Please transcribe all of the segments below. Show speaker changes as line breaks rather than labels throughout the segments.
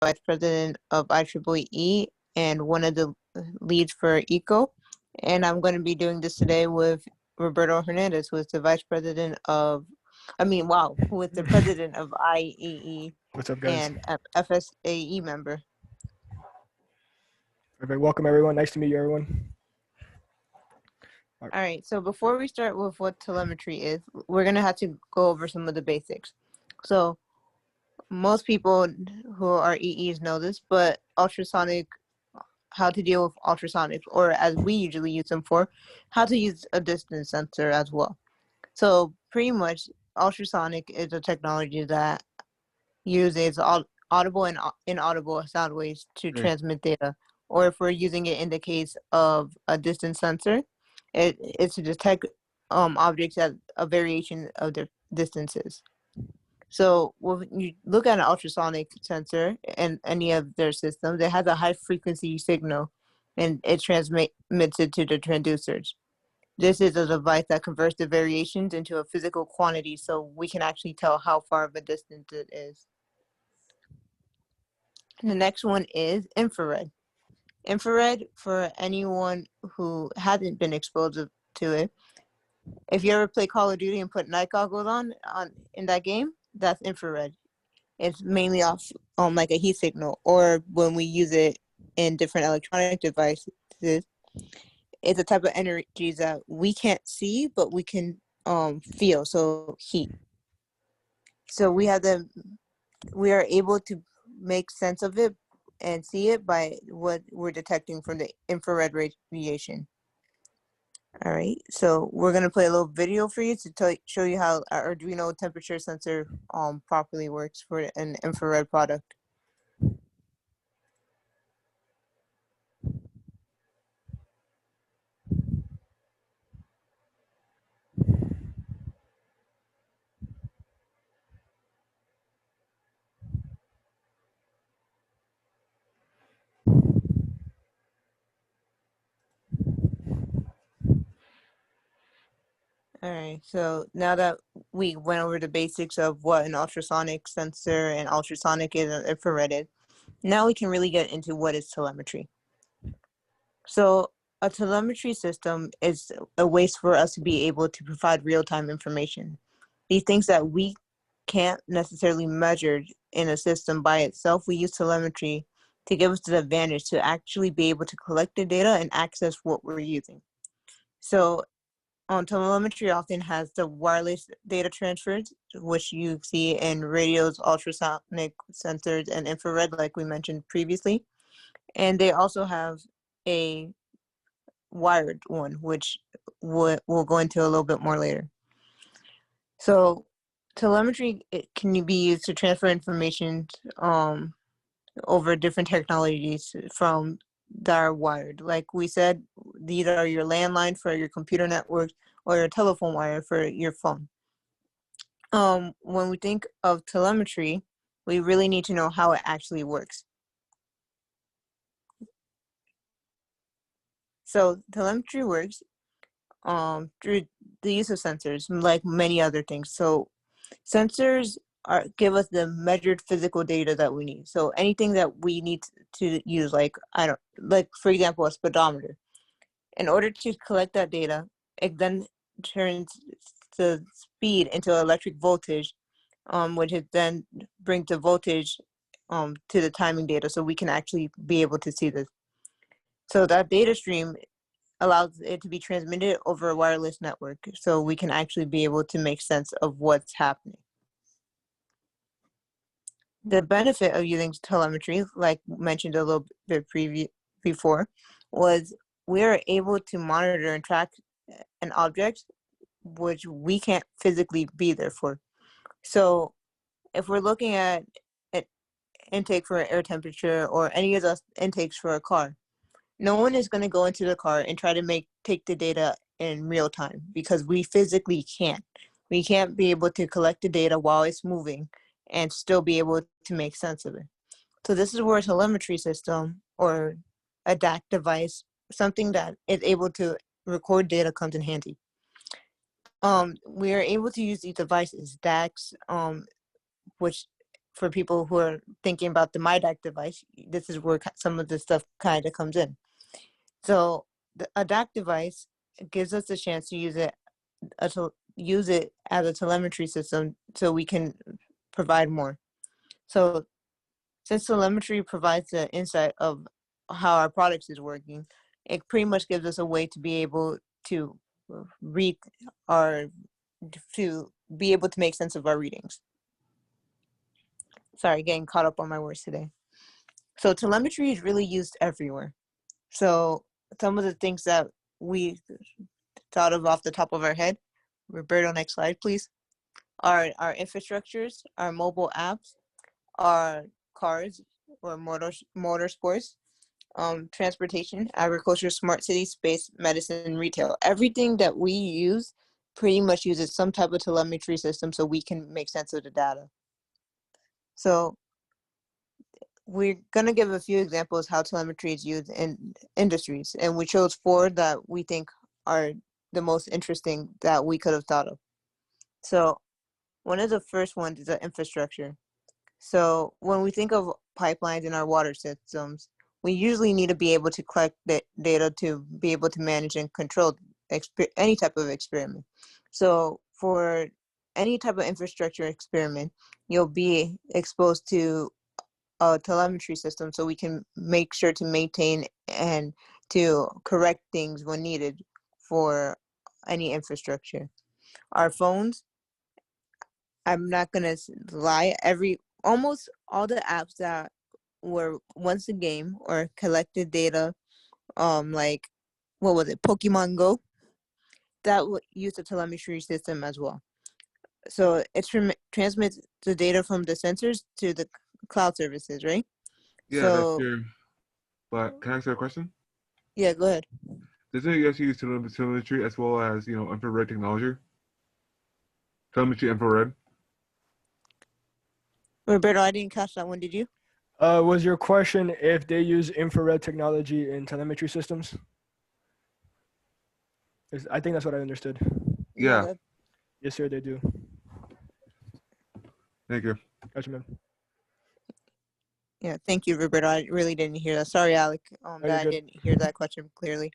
Vice President of IEEE and one of the leads for ECO. And I'm going to be doing this today with Roberto Hernandez, who is the Vice President of, who is the President of IEEE.
What's up, guys?
And FSAE member.
Perfect. Welcome, everyone. Nice to meet you, everyone.
All right, so before we start with what telemetry is, we're going to have to go over some of the basics. So most people who are EEs know this, but ultrasonic, how to deal with ultrasonics, or as we usually use them for, how to use a distance sensor as well. So pretty much ultrasonic is a technology that uses audible and inaudible sound waves to transmit data. Or if we're using it in the case of a distance sensor, it's to detect objects at a variation of their distances. So when you look at an ultrasonic sensor and any of their systems, it has a high frequency signal and it transmits it to the transducers. This is a device that converts the variations into a physical quantity so we can actually tell how far of a distance it is. The next one is infrared. Infrared, for anyone who hasn't been exposed to it, if you ever play Call of Duty and put night goggles on in that game, that's infrared. It's mainly off like a heat signal, or when we use it in different electronic devices, it's a type of energy that we can't see, but we can feel, so heat. So we are able to make sense of it and see it by what we're detecting from the infrared radiation. All right, so we're gonna play a little video for you to show you how our Arduino temperature sensor properly works for an infrared product. All right, so now that we went over the basics of what an ultrasonic sensor and ultrasonic is and infrared is, now we can really get into what is telemetry. So a telemetry system is a way for us to be able to provide real-time information. These things that we can't necessarily measure in a system by itself, we use telemetry to give us the advantage to actually be able to collect the data and access what we're using. So telemetry often has the wireless data transfers, which you see in radios, ultrasonic sensors, and infrared, like we mentioned previously. And they also have a wired one, which we'll go into a little bit more later. So telemetry can be used to transfer information over different technologies that are wired. Like we said, these are your landline for your computer networks or your telephone wire for your phone. When we think of telemetry, we really need to know how it actually works. So telemetry works through the use of sensors, like many other things. So sensors give us the measured physical data that we need. So anything that we need to use, like for example, a speedometer. In order to collect that data, it then turns the speed into electric voltage, which is then brings the voltage to the timing data, so we can actually be able to see this. So that data stream allows it to be transmitted over a wireless network, so we can actually be able to make sense of what's happening. The benefit of using telemetry, like mentioned a little bit before, was we are able to monitor and track an object which we can't physically be there for. So if we're looking at an intake for air temperature or any of the intakes for a car, no one is going to go into the car and try to take the data in real time, because we physically can't. We can't be able to collect the data while it's moving and still be able to make sense of it. So this is where a telemetry system or a DAC device, something that is able to record data, comes in handy. We are able to use these devices, DACs, which for people who are thinking about the MyDAC device, this is where some of this stuff kind of comes in. So a DAC device gives us a chance to use it as a telemetry system so we can provide more. So since telemetry provides the insight of how our products is working, it pretty much gives us a way to be able to read to be able to make sense of our readings. Sorry, getting caught up on my words today. So telemetry is really used everywhere. So some of the things that we thought of off the top of our head, Roberto, next slide, please, are our infrastructures, our mobile apps, our cars or motorsports, transportation, agriculture, smart city, space, medicine, retail. Everything that we use pretty much uses some type of telemetry system so we can make sense of the data. So we're going to give a few examples how telemetry is used in industries, and we chose 4 that we think are the most interesting that we could have thought of. So one of the first ones is the infrastructure. So when we think of pipelines in our water systems, we usually need to be able to collect the data to be able to manage and control any type of experiment. So for any type of infrastructure experiment, you'll be exposed to a telemetry system so we can make sure to maintain and to correct things when needed for any infrastructure. Our phones, I'm not gonna lie, almost all the apps that were once a game or collected data, like what was it, Pokemon Go, that would use the telemetry system as well. So it transmits the data from the sensors to the cloud services, right?
Yeah, that's true. But can I ask you a question?
Yeah, go ahead.
Doesn't it actually use telemetry as well as, infrared technology? Telemetry infrared?
Roberto, I didn't catch that one, did you?
Was your question if they use infrared technology in telemetry systems? I think that's what I understood.
Yeah.
Yes, sir, they do.
Thank you.
Gotcha, man.
Yeah, thank you, Roberto. I really didn't hear that. Sorry, Alec, that I didn't hear that question clearly.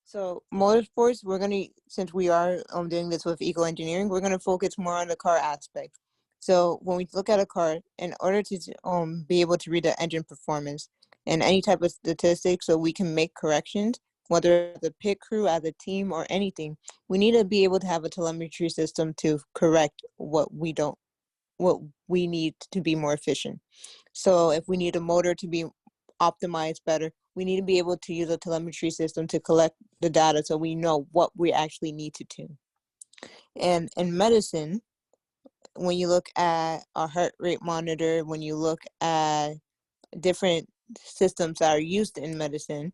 So motorsports, since we are doing this with eco engineering, we're gonna focus more on the car aspect. So when we look at a car, in order to be able to read the engine performance and any type of statistics, so we can make corrections, whether the pit crew as a team or anything, we need to be able to have a telemetry system to correct what we need to be more efficient. So if we need a motor to be optimized better, we need to be able to use a telemetry system to collect the data so we know what we actually need to tune. And in medicine, when you look at a heart rate monitor, when you look at different systems that are used in medicine,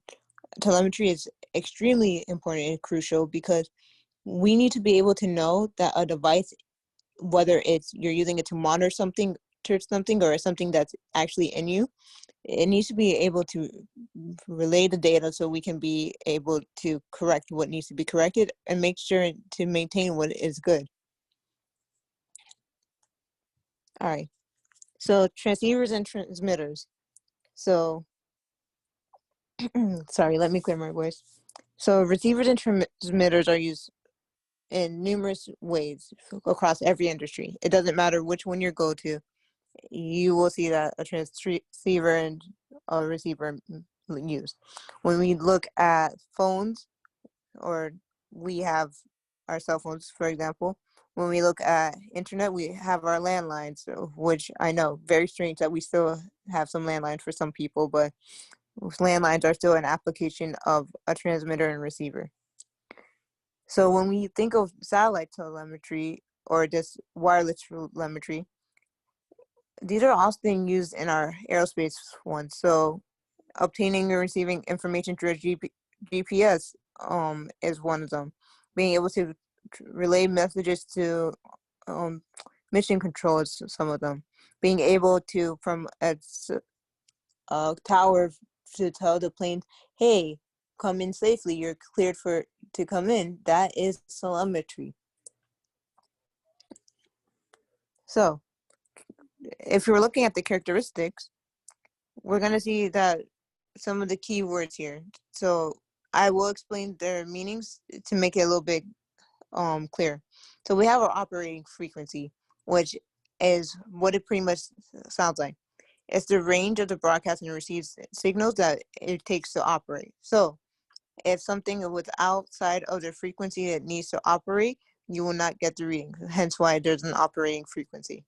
telemetry is extremely important and crucial because we need to be able to know that a device, whether you're using it to monitor something or something that's actually in you, it needs to be able to relay the data so we can be able to correct what needs to be corrected and make sure to maintain what is good. All right. So transceivers and transmitters. So, sorry, let me clear my voice. So receivers and transmitters are used in numerous ways across every industry. It doesn't matter which one you go to, you will see that a transceiver and a receiver used. When we look at phones, or we have our cell phones, for example, when we look at internet, we have our landlines, which I know, very strange that we still have some landlines for some people, but landlines are still an application of a transmitter and receiver. So when we think of satellite telemetry or just wireless telemetry, these are often used in our aerospace ones. So obtaining and receiving information through a GPS is one of them. Being able to relay messages to mission control is some of them. Being able to, from a tower, to tell the plane, hey, come in safely, you're cleared to come in. That is telemetry. So if you're looking at the characteristics, we're going to see that some of the key words here. So I will explain their meanings to make it a little bit clear. So we have our operating frequency, which is what it pretty much sounds like. It's the range of the broadcast and received signals that it takes to operate. So if something was outside of the frequency it needs to operate, you will not get the reading. Hence why there's an operating frequency.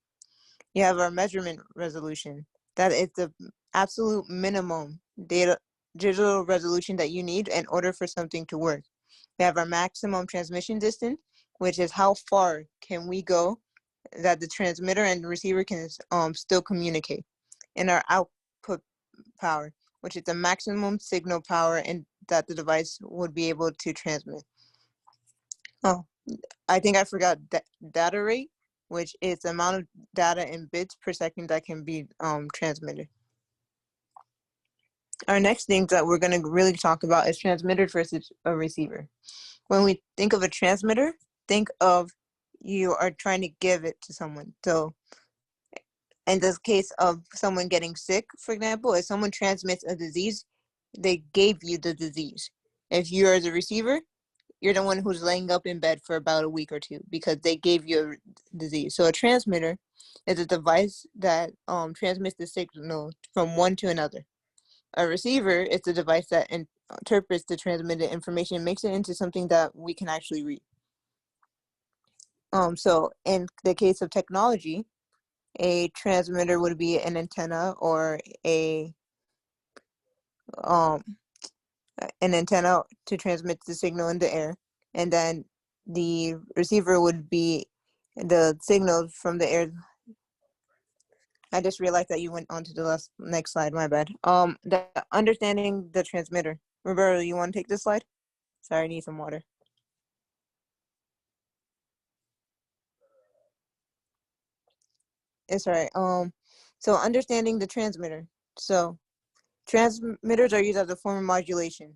You have our measurement resolution. That is the absolute minimum digital resolution that you need in order for something to work. We have our maximum transmission distance, which is how far can we go that the transmitter and the receiver can still communicate. And our output power, which is the maximum signal power and that the device would be able to transmit. Oh, I think I forgot data rate, which is the amount of data in bits per second that can be transmitted. Our next thing that we're going to really talk about is transmitter versus a receiver. When we think of a transmitter, think of you are trying to give it to someone. So in this case of someone getting sick, for example, if someone transmits a disease, they gave you the disease. If you're the receiver, you're the one who's laying up in bed for about a week or two because they gave you a disease. So a transmitter is a device that transmits the signal from one to another. A receiver is the device that interprets the transmitted information and makes it into something that we can actually read. So in the case of technology, a transmitter would be an antenna or an antenna to transmit the signal in the air, and then the receiver would be the signal from the air. I just realized that you went on to the next slide, my bad. The understanding the transmitter. Roberto, you want to take this slide? Sorry, I need some water. It's all right. So understanding the transmitter. So transmitters are used as a form of modulation.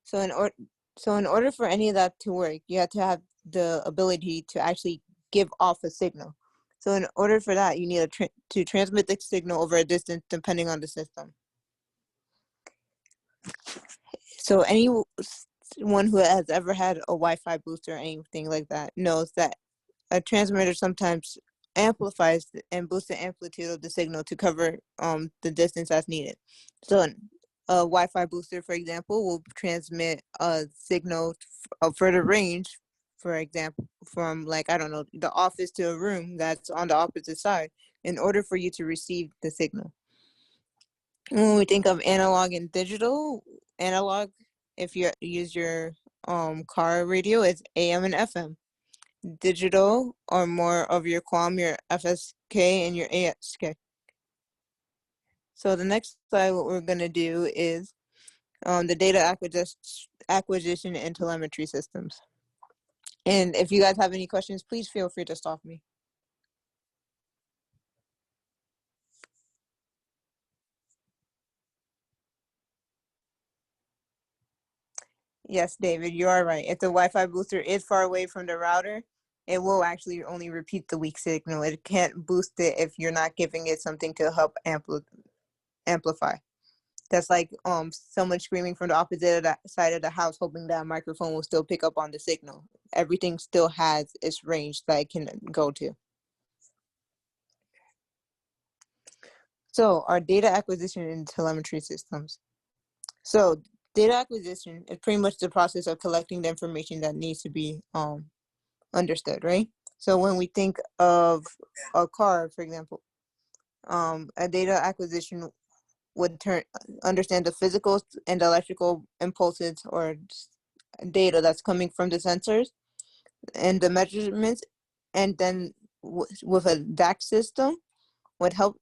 So in order for any of that to work, you have to have the ability to actually give off a signal. So in order for that, you need to transmit the signal over a distance depending on the system. So anyone who has ever had a Wi-Fi booster or anything like that knows that a transmitter sometimes amplifies and boosts the amplitude of the signal to cover the distance that's needed. So a Wi-Fi booster, for example, will transmit a signal of further range, for example, from like, I don't know, the office to a room that's on the opposite side in order for you to receive the signal. When we think of analog and digital, analog, if you use your car radio, it's AM and FM. Digital or more of your QAM, your FSK, and your ASK. So the next slide, what we're going to do is the data acquisition and telemetry systems. And if you guys have any questions, please feel free to stop me. Yes, David, you are right. If the Wi-Fi booster is far away from the router, it will actually only repeat the weak signal. It can't boost it if you're not giving it something to help amplify. That's like someone screaming from the opposite side of the house, hoping that a microphone will still pick up on the signal. Everything still has its range that it can go to. So our data acquisition and telemetry systems. So data acquisition is pretty much the process of collecting the information that needs to be understood, right? So when we think of a car, for example, a data acquisition would understand the physical and electrical impulses or data that's coming from the sensors and the measurements, and then with a DAX system would help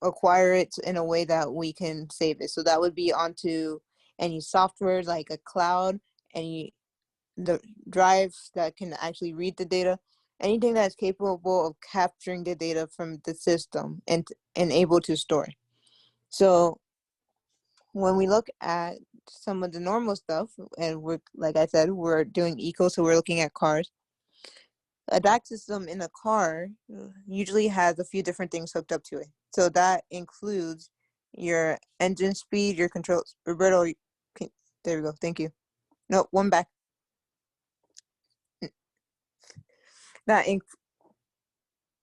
acquire it in a way that we can save it. So that would be onto any software like a cloud, the drives that can actually read the data, anything that's capable of capturing the data from the system and able to store. So when we look at some of the normal stuff, and we're, like I said, we're doing eco, so we're looking at cars. A DAC system in a car usually has a few different things hooked up to it. So that includes your engine speed, your controls. Roberto, there we go. Thank you. No, one back. That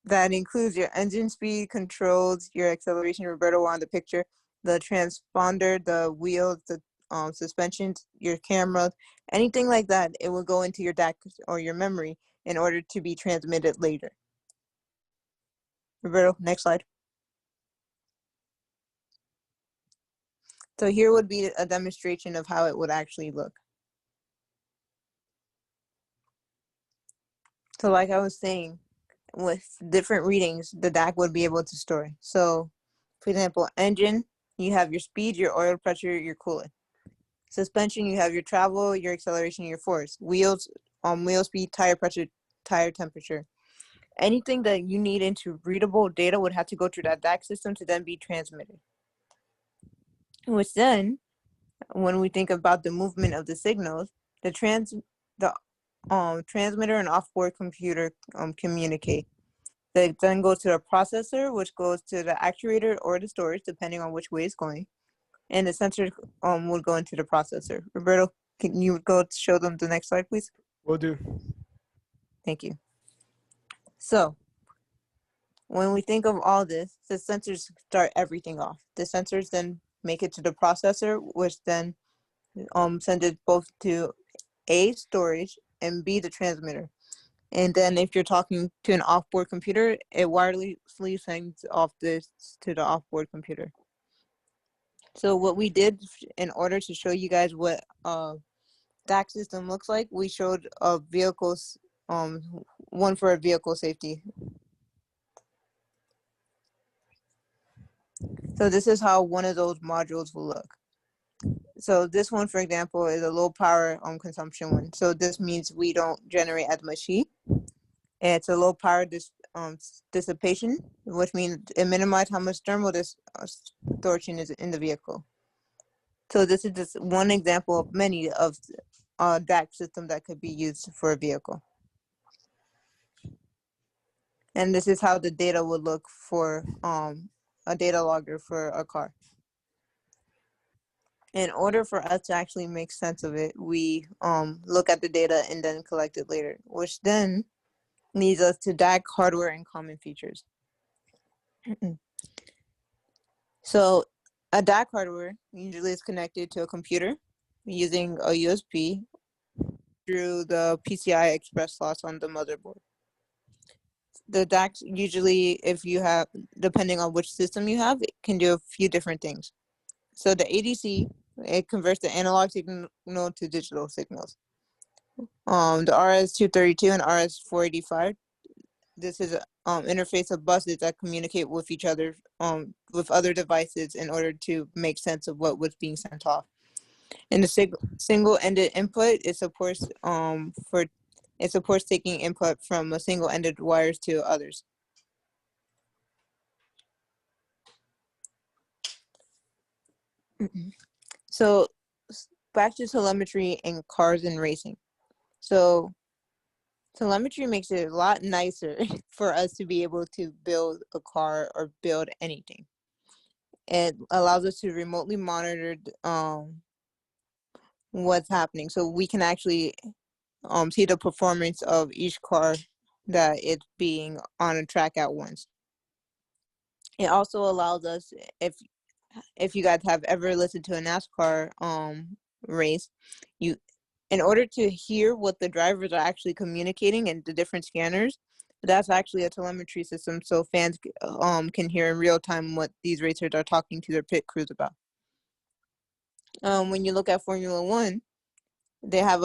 that includes your engine speed, controls, your acceleration. Roberto on the picture, the transponder, the wheels, the suspensions, your camera, anything like that. It will go into your DAC or your memory in order to be transmitted later. Roberto, next slide. So here would be a demonstration of how it would actually look. So like I was saying, with different readings, the DAC would be able to store. So for example, engine, you have your speed, your oil pressure, your coolant. Suspension, you have your travel, your acceleration, your force. Wheels, wheel speed, tire pressure, tire temperature. Anything that you need into readable data would have to go through that DAC system to then be transmitted. Which then, when we think about the movement of the signals, the transmitter and off-board computer communicate. They then go to the processor, which goes to the actuator or the storage, depending on which way it's going. And the sensor would go into the processor. Roberto, can you go show them the next slide, please?
Will do.
Thank you. So when we think of all this, the sensors start everything off. The sensors then make it to the processor, which then send it both to A, storage, and B, the transmitter. And then if you're talking to an off-board computer, it wirelessly sends off this to the off-board computer. So what we did in order to show you guys what DAC system looks like, we showed a vehicle's one for a vehicle safety. So this is how one of those modules will look. So this one, for example, is a low power consumption one. So this means we don't generate as much heat. And it's a low power dissipation, which means it minimizes how much thermal distortion is in the vehicle. So this is just one example of many of DAC system that could be used for a vehicle. And this is how the data would look for a data logger for a car. In order for us to actually make sense of it, we look at the data and then collect it later, which then leads us to DAC hardware and common features. So a DAC hardware usually is connected to a computer using a USB through the PCI Express slots on the motherboard. The DAC usually, if you have, depending on which system you have, it can do a few different things. So the ADC, it converts the analog signal to digital signals. The RS-232 and RS-485, this is an interface of buses that communicate with each other, with other devices in order to make sense of what was being sent off. And the single-ended input, it supports taking input from a single-ended wires to others. So back to telemetry in cars and racing. So telemetry makes it a lot nicer for us to be able to build a car or build anything. It allows us to remotely monitor what's happening, so we can actually see the performance of each car that it's being on a track at once. It also allows us, if you guys have ever listened to a NASCAR race, in order to hear what the drivers are actually communicating and the different scanners, that's actually a telemetry system, so fans can hear in real time what these racers are talking to their pit crews about. When you look at Formula One, they have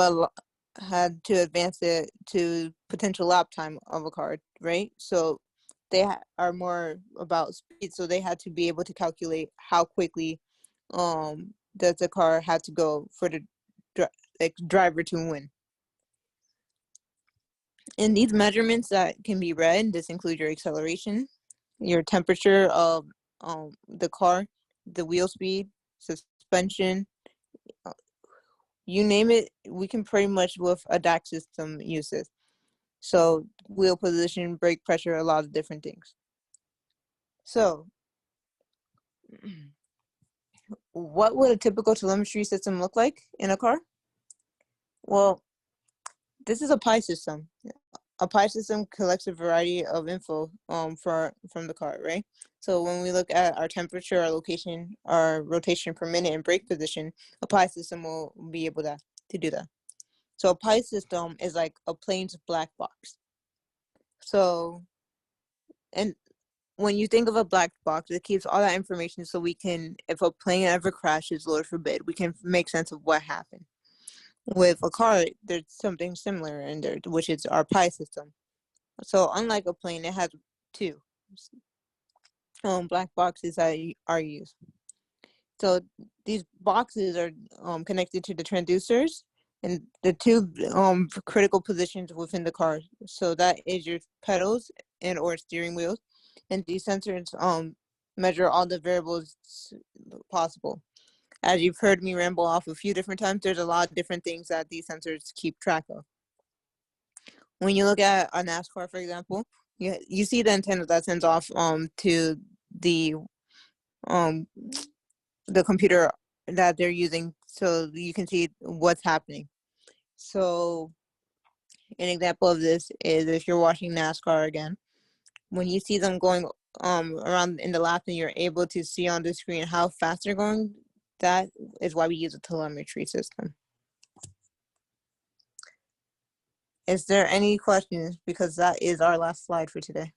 had to advance it to potential lap time of a car, right? So they are more about speed, so they had to be able to calculate how quickly does the car have to go for the driver to win. And these measurements that can be read, this includes your acceleration, your temperature of the car, the wheel speed, suspension, you name it, we can pretty much with a DAC system use this. So wheel position, brake pressure, a lot of different things. So what would a typical telemetry system look like in a car? Well, this is a PI system. A PI system collects a variety of info from the car, right? So when we look at our temperature, our location, our rotation per minute, and brake position, a PI system will be able to do that. So a PI system is like a plane's black box. So, and when you think of a black box, it keeps all that information so we can, if a plane ever crashes, Lord forbid, we can make sense of what happened. With a car, there's something similar in there, which is our PI system. So unlike a plane, it has two black boxes that are used. So these boxes are connected to the transducers and the two critical positions within the car. So that is your pedals and or steering wheels, and these sensors measure all the variables possible. As you've heard me ramble off a few different times, there's a lot of different things that these sensors keep track of. When you look at a NASCAR, for example, you see the antenna that sends off to the computer that they're using, so you can see what's happening. So an example of this is if you're watching NASCAR again, when you see them going around in the lap and you're able to see on the screen how fast they're going, that is why we use a telemetry system. Is there any questions? Because that is our last slide for today.